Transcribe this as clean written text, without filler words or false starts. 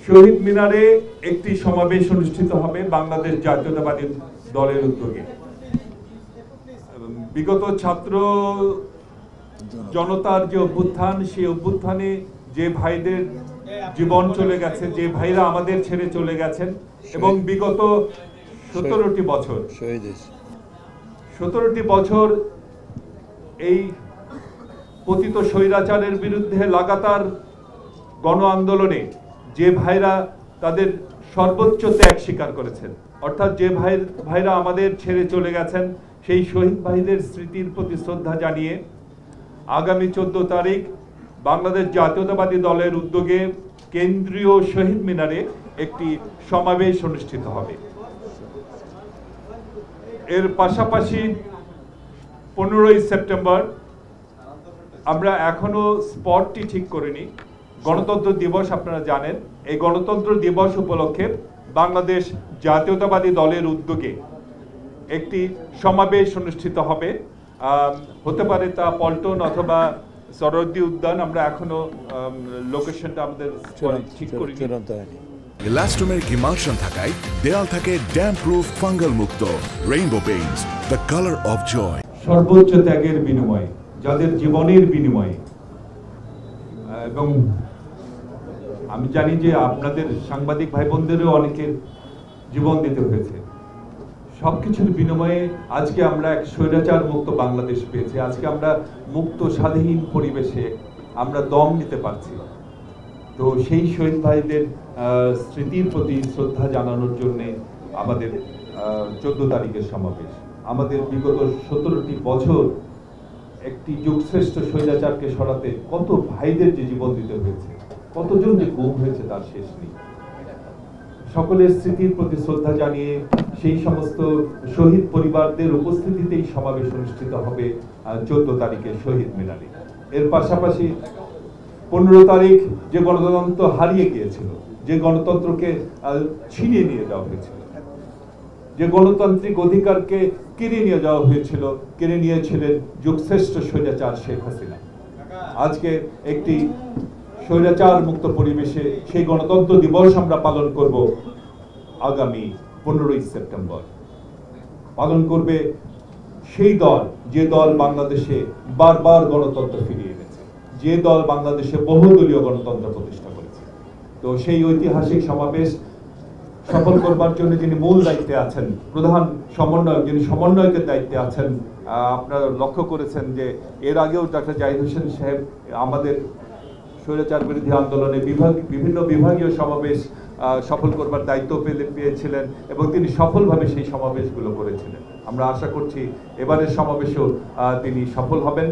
শহীদ মিনারে একটি সমাবেশ অনুষ্ঠিত হবে বাংলাদেশ জাতীয়তাবাদী দলের উদ্যোগে। বিগত ছাত্র জনতার যে অভ্যুত্থান, সেই অভ্যুত্থানে যে ভাইদের জীবন চলে গেছে, যে ভাইরা আমাদের ছেড়ে চলে গেছেন, এবং বিগত 17টি বছর এই পতিত স্বৈরাচারের বিরুদ্ধে লাগাতার গণ আন্দোলনে যে ভাইরা তাদের সর্বোচ্চ ত্যাগ স্বীকার করেছেন, অর্থাৎ যে ভাইরা আমাদের ছেড়ে চলে গেছেন, সেই শহীদ ভাইদের স্মৃতির প্রতি শ্রদ্ধা জানিয়ে আগামী 14 তারিখ বাংলাদেশ জাতীয়তাবাদী দলের উদ্যোগে কেন্দ্রীয় শহীদ মিনারে একটি সমাবেশ অনুষ্ঠিত হবে। এর পাশাপাশি 15ই সেপ্টেম্বর আমরা এখনো স্পটটি ঠিক করিনি। গণতন্ত্র দিবস আপনারা জানেন, এই গণতন্ত্র দিবস উপলক্ষে বাংলাদেশ জাতীয়তাবাদী দলের উদ্যোগে একটি সমাবেশ অনুষ্ঠিত হবে। হতে পারে তা পল্টন অথবা সরোদ্দি উদ্যান, আমরা এখনো লোকেশনটা আমাদের ঠিক করিনি। ইলাস্টোমেরিক ইমালশন থাকায় দেয়াল থাকে ড্যাম্প প্রুফ, ফাঙ্গাল মুক্ত। Rainbow paints, the colour of joy. সর্বোচ্চ ত্যাগের বিনিময়ে, যাদের জীবনের বিনিময়ে, এবং আমি জানি যে আপনাদের সাংবাদিক ভাই বোনদেরও অনেকের জীবন দিতে হয়েছে, সবকিছুর বিনিময়ে আজকে আমরা এক স্বৈরাচার মুক্ত বাংলাদেশ পেয়েছি। আজকে আমরা মুক্ত স্বাধীন পরিবেশে আমরা দম নিতে পারছি। তো সেই শহীদ ভাইদের স্মৃতির প্রতি শ্রদ্ধা জানানোর জন্য আমাদের 14 তারিখের সমাবেশ। আমাদের বিগত 17টি বছর একটি যুগশ্রেষ্ঠ স্বৈরাচারকে সরাতে কত ভাইদের যে জীবন দিতে হয়েছে, কতজন যে গুম হয়েছে তার শেষ নেই। সকলের স্মৃতির প্রতি শ্রদ্ধা জানিয়ে সেই সমস্ত শহীদ পরিবারদের উপস্থিতিতেই সমাবেশ অনুষ্ঠিত হবে 14 তারিখে শহীদ মিনারে। এর পাশাপাশি 15 তারিখ যে গণতন্ত্র হারিয়ে গিয়েছিল, যে গণতন্ত্রকে ছিনিয়ে নিয়ে যাওয়া হয়েছিল, যে গণতান্ত্রিক অধিকারকে কেড়ে নিয়ে যাওয়া হয়েছিল, কেড়ে নিয়েছিলেন যুগশ্রেষ্ঠ স্বৈরাচার শেখ হাসিনা। আজকে একটি স্বৈরাচার মুক্ত পরিবেশে সেই গণতন্ত্র দিবস আমরা পালন করব আগামী 15ই সেপ্টেম্বর। পালন করবে সেই দল, যে দল বাংলাদেশে বারবার গণতন্ত্র ফিরিয়ে এনেছে, যে দল বাংলাদেশে বহুদলীয় গণতন্ত্র প্রতিষ্ঠা করেছে। তো সেই ঐতিহাসিক সমাবেশ সফল করবার জন্য যিনি মূল দায়িত্বে আছেন, প্রধান সমন্বয়ক, যিনি সমন্বয়কের দায়িত্বে আছেন, আপনারা লক্ষ্য করেছেন যে এর আগেও ডক্টর জাহিদ হোসেন সাহেব আমাদের স্বৈরাচার বিরোধী আন্দোলনে বিভিন্ন বিভাগীয় সমাবেশ সফল করবার দায়িত্ব পেয়েছিলেন এবং তিনি সফলভাবে সেই সমাবেশগুলো করেছিলেন। আমরা আশা করছি এবারের সমাবেশেও তিনি সফল হবেন।